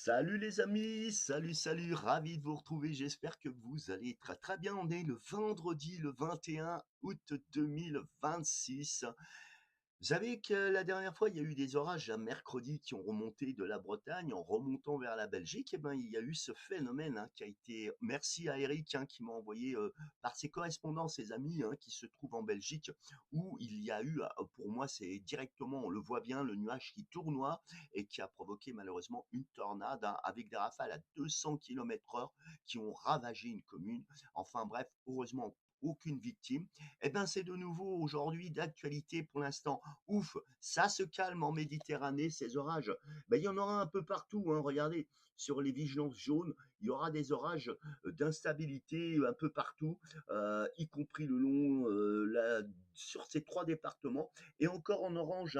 Salut les amis, salut, ravi de vous retrouver. J'espère que vous allez très très bien. On est le vendredi, le 21 août 2026. Vous savez que la dernière fois, il y a eu des orages un mercredi qui ont remonté de la Bretagne en remontant vers la Belgique. Et ben, il y a eu ce phénomène qui a été. Merci à Eric qui m'a envoyé par ses correspondants, ses amis qui se trouvent en Belgique, où il y a eu, pour moi, c'est directement, on le voit bien, le nuage qui tournoie et qui a provoqué malheureusement une tornade avec des rafales à 200 km/h qui ont ravagé une commune. Enfin bref, heureusement aucune victime. Eh bien, c'est de nouveau aujourd'hui d'actualité pour l'instant. Ouf, ça se calme en Méditerranée, ces orages. Ben, il y en aura un peu partout. Regardez, sur les vigilances jaunes, il y aura des orages d'instabilité un peu partout, y compris le long, sur ces trois départements. Et encore en orange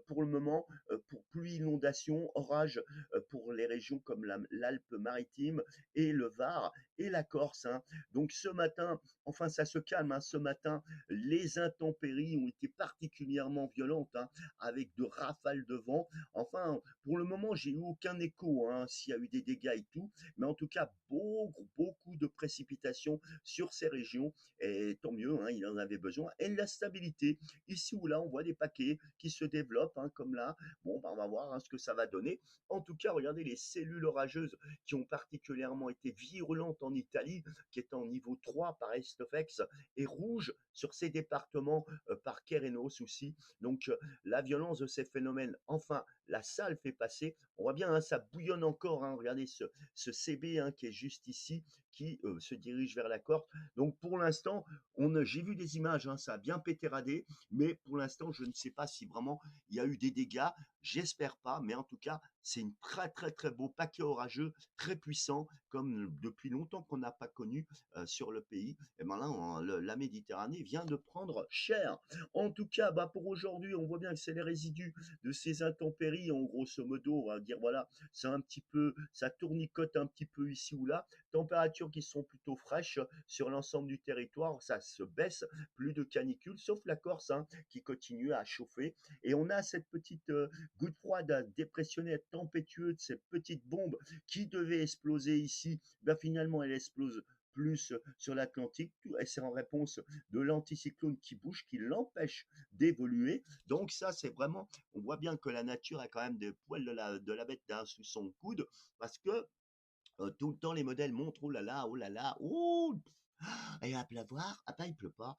pour le moment, pour pluie, inondation, orage pour les régions comme l'Alpes-Maritimes et le Var et la Corse. Donc ce matin, enfin ça se calme, ce matin, les intempéries ont été particulièrement violentes, avec de rafales de vent. Enfin, pour le moment, j'ai eu aucun écho s'il y a eu des dégâts et tout, mais en tout cas, beaucoup de précipitations sur ces régions, et tant mieux, il en avait besoin. Et la stabilité, ici ou là, on voit des paquets qui se développent, comme là. Bon, on va voir ce que ça va donner. En tout cas, regardez les cellules orageuses qui ont particulièrement été virulentes en Italie, qui est en niveau 3 par Estofex, et rouge sur ces départements par Kerenos aussi. Donc la violence de ces phénomènes, enfin, la salle fait passer. On voit bien, ça bouillonne encore. Regardez ce CB qui est juste ici, qui se dirige vers la Corse. Donc pour l'instant, j'ai vu des images, ça a bien pétéradé, mais pour l'instant, je ne sais pas si vraiment il y a eu des dégâts. J'espère pas, mais en tout cas, c'est une très beau paquet orageux, très puissant, comme depuis longtemps qu'on n'a pas connu sur le pays. Et maintenant, la Méditerranée vient de prendre cher. En tout cas, pour aujourd'hui, on voit bien que c'est les résidus de ces intempéries. En grosso modo, on va dire voilà, c'est un petit peu, ça tournicote un petit peu ici ou là. Températures qui sont plutôt fraîches sur l'ensemble du territoire. Ça se baisse, plus de canicule, sauf la Corse qui continue à chauffer. Et on a cette petite goutte froide à dépressionner, tempétueuse, cette petite bombe qui devait exploser ici. Finalement, elle explose plus sur l'Atlantique, et c'est en réponse de l'anticyclone qui bouge, qui l'empêche d'évoluer. Donc ça, c'est vraiment, on voit bien que la nature a quand même des poils de la bête sous son coude, parce que tout le temps les modèles montrent, oh là là, ouh, il va pleuvoir, ah ben il pleut pas,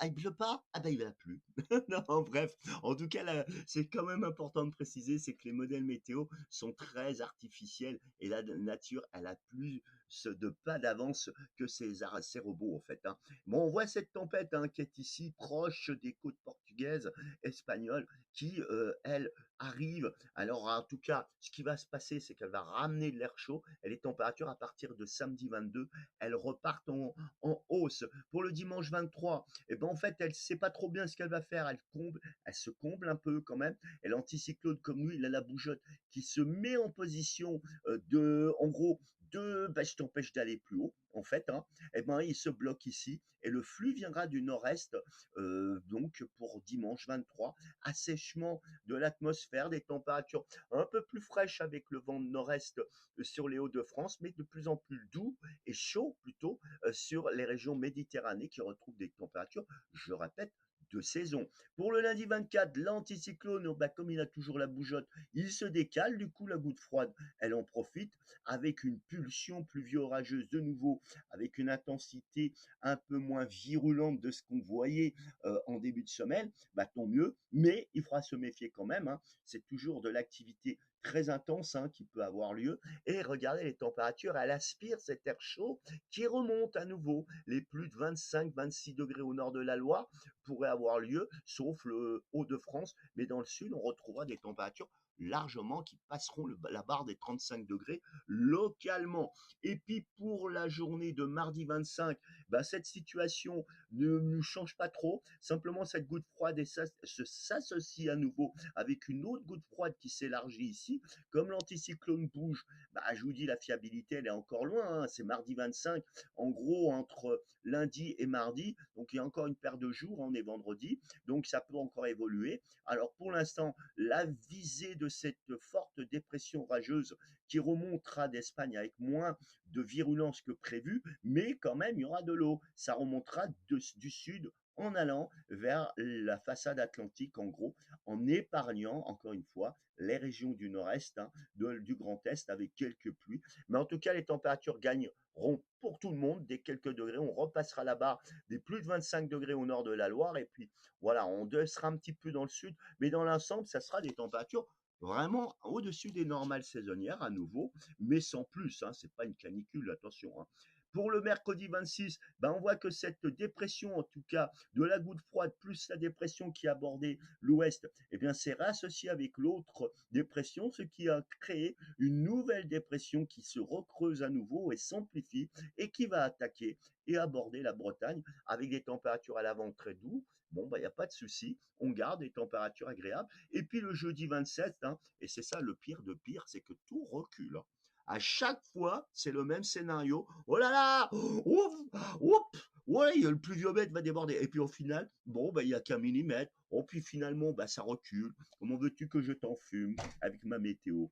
il pleut pas, ah ben il va plus. Non, bref, en tout cas, là, c'est quand même important de préciser, c'est que les modèles météo sont très artificiels et la nature, elle a plus de pas d'avance que ces robots en fait. Bon, on voit cette tempête qui est ici proche des côtes portugaises, espagnoles, qui elle arrive. Alors en tout cas, ce qui va se passer, c'est qu'elle va ramener de l'air chaud et les températures à partir de samedi 22, elles repartent en hausse. Pour le dimanche 23, en fait, elle ne sait pas trop bien ce qu'elle va faire. Elle se comble un peu quand même. Et l'anticyclone, comme lui, il a la bougeotte qui se met en position en gros, je t'empêche d'aller plus haut, en fait. Il se bloque ici et le flux viendra du nord-est, donc pour dimanche 23, assèchement de l'atmosphère, des températures un peu plus fraîches avec le vent de nord-est sur les Hauts-de-France, mais de plus en plus doux et chaud plutôt sur les régions méditerranéennes qui retrouvent des températures, je répète, de saison. Pour le lundi 24, l'anticyclone, comme il a toujours la bougeotte, il se décale, du coup la goutte froide, elle en profite avec une pulsion pluvio-orageuse de nouveau, avec une intensité un peu moins virulente de ce qu'on voyait en début de semaine, tant mieux, mais il faudra se méfier quand même, c'est toujours de l'activité très intense qui peut avoir lieu. Et regardez les températures, elle aspire cet air chaud qui remonte à nouveau. Les plus de 25-26 degrés au nord de la Loire pourraient avoir lieu, sauf le Hauts-de-France, mais dans le sud, on retrouvera des températures largement qui passeront la barre des 35 degrés localement. Et puis pour la journée de mardi 25, cette situation ne nous change pas trop. Simplement, cette goutte froide s'associe à nouveau avec une autre goutte froide qui s'élargit ici. Comme l'anticyclone bouge, bah, je vous dis, la fiabilité, elle est encore loin, hein. C'est mardi 25, en gros, entre lundi et mardi. Donc, il y a encore une paire de jours, on est vendredi. Donc, ça peut encore évoluer. Alors, pour l'instant, la visée de cette forte dépression rageuse qui remontera d'Espagne avec moins de virulence que prévu, mais quand même, il y aura de l'eau. Ça remontera du sud en allant vers la façade atlantique, en gros, en épargnant, encore une fois, les régions du nord-est, hein, du Grand Est, avec quelques pluies. Mais en tout cas, les températures gagneront pour tout le monde des quelques degrés. On repassera la barre des plus de 25 degrés au nord de la Loire. Et puis, voilà, on sera un petit peu dans le sud. Mais dans l'ensemble, ça sera des températures vraiment au-dessus des normales saisonnières à nouveau, mais sans plus, hein, c'est pas une canicule, attention, hein. Pour le mercredi 26, ben on voit que cette dépression, en tout cas de la goutte froide, plus la dépression qui a abordé l'ouest, eh bien c'est réassocié avec l'autre dépression, ce qui a créé une nouvelle dépression qui se recreuse à nouveau et s'amplifie et qui va attaquer et aborder la Bretagne avec des températures à l'avant très doux. Bon, il n'y a pas de souci, on garde des températures agréables. Et puis le jeudi 27, hein, et c'est ça le pire de pire, c'est que tout recule, hein. À chaque fois, c'est le même scénario. Oh là là, ouf, ouf, ouais, le pluviomètre va déborder. Et puis au final, bon, il n'y a qu'un millimètre. Oh, puis finalement, ça recule. Comment veux-tu que je t'en fume avec ma météo?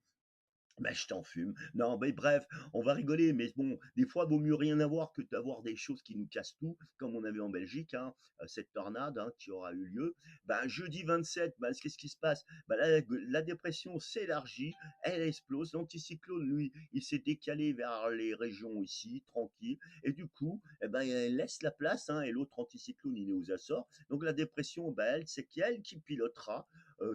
Ben, je t'en fume. Non, mais bref, on va rigoler, mais bon, des fois, vaut mieux rien avoir que d'avoir des choses qui nous cassent tout, comme on avait en Belgique, hein, cette tornade, hein, qui aura eu lieu. Ben, jeudi 27, ben, qu'est-ce qui se passe? Ben, la dépression s'élargit, elle explose. L'anticyclone, lui, il s'est décalé vers les régions ici, tranquille, et du coup, eh ben, elle laisse la place, hein, et l'autre anticyclone, il est aux Açores. Donc la dépression, ben, elle, c'est elle qui pilotera,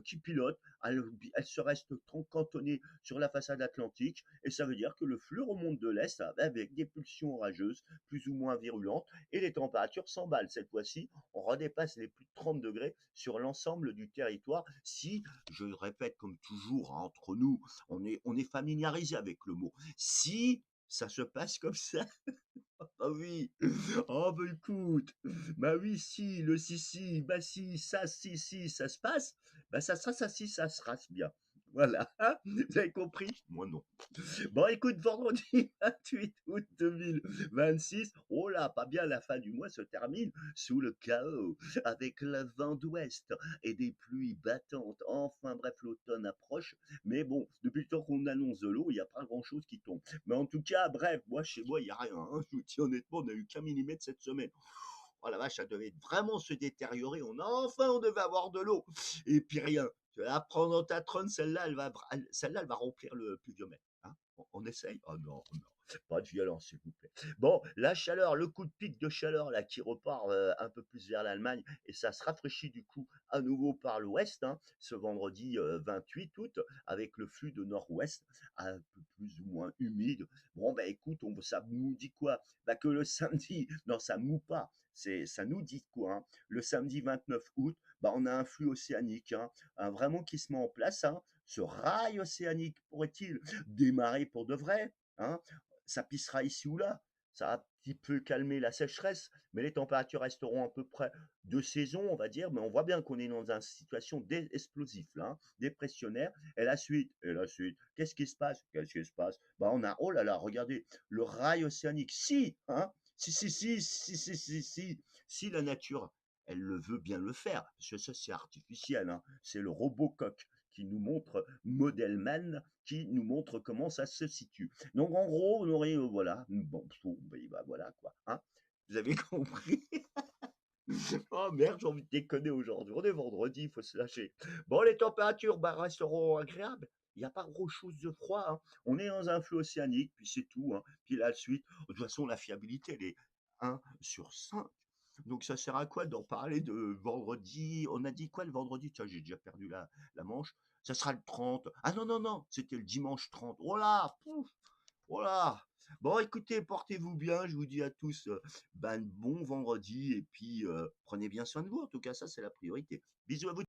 qui pilote, elle se reste cantonnée sur la façade atlantique et ça veut dire que le flux remonte de l'est avec des pulsions orageuses plus ou moins virulentes et les températures s'emballent. Cette fois-ci, on redépasse les plus de 30 degrés sur l'ensemble du territoire. Si, je répète comme toujours, hein, entre nous, on est familiarisé avec le mot. Si ça se passe comme ça, ah oui, oh bah écoute, bah oui, si, le si, bah si, ça se passe, bah ça sera ça si, ça se rasse bien. Voilà, vous avez compris? Moi non. Bon, écoute, vendredi 28 août 2026, oh là, pas bien, la fin du mois se termine sous le chaos, avec le vent d'ouest et des pluies battantes. Enfin bref, l'automne approche, mais bon, depuis le temps qu'on annonce de l'eau, il n'y a pas grand-chose qui tombe. Mais en tout cas, bref, moi, chez moi, il n'y a rien, hein. Je vous dis honnêtement, on n'a eu qu'un millimètre cette semaine. Oh la vache, ça devait vraiment se détériorer. On devait avoir de l'eau. Et puis rien. Tu vas la prendre dans ta trône, celle-là, elle va remplir le pluviomètre, hein. On essaye? Oh non, non. Pas de violence, s'il vous plaît. Bon, la chaleur, le coup de pic de chaleur là qui repart un peu plus vers l'Allemagne et ça se rafraîchit du coup à nouveau par l'ouest, hein, ce vendredi 28 août avec le flux de nord-ouest un peu plus ou moins humide. Bon, écoute, ça nous dit quoi? Que le samedi, non, ça mou pas. Ça nous dit quoi, hein? Le samedi 29 août, on a un flux océanique, hein, vraiment qui se met en place, hein. Ce rail océanique pourrait-il démarrer pour de vrai, hein? Ça pissera ici ou là. Ça va un petit peu calmer la sécheresse, mais les températures resteront à peu près de saison, on va dire. Mais on voit bien qu'on est dans une situation explosive, là, hein, dépressionnaire. Et la suite, qu'est-ce qui se passe? Qu'est-ce qui se passe? On a, oh là là, regardez, le rail océanique. Si, hein, si la nature, elle le veut bien le faire, parce que ça c'est artificiel, hein, c'est le Robocoq qui nous montre Modelman, qui nous montre comment ça se situe. Donc en gros, on aurait, voilà, bon, voilà quoi, hein, vous avez compris. Oh merde, j'ai envie de déconner aujourd'hui. On est vendredi, il faut se lâcher. Bon, les températures resteront agréables. Il n'y a pas gros-chose de froid, hein. On est dans un flux océanique, puis c'est tout, hein. Puis la suite, de toute façon, la fiabilité, elle est 1/5. Donc ça sert à quoi d'en parler de vendredi? On a dit quoi le vendredi? Tiens, j'ai déjà perdu la manche. Ça sera le 30. Ah non, non, non, c'était le dimanche 30. Oh là, pouf, oh là. Bon, écoutez, portez-vous bien. Je vous dis à tous, bon vendredi. Et puis, prenez bien soin de vous. En tout cas, ça, c'est la priorité. Bisous à vous.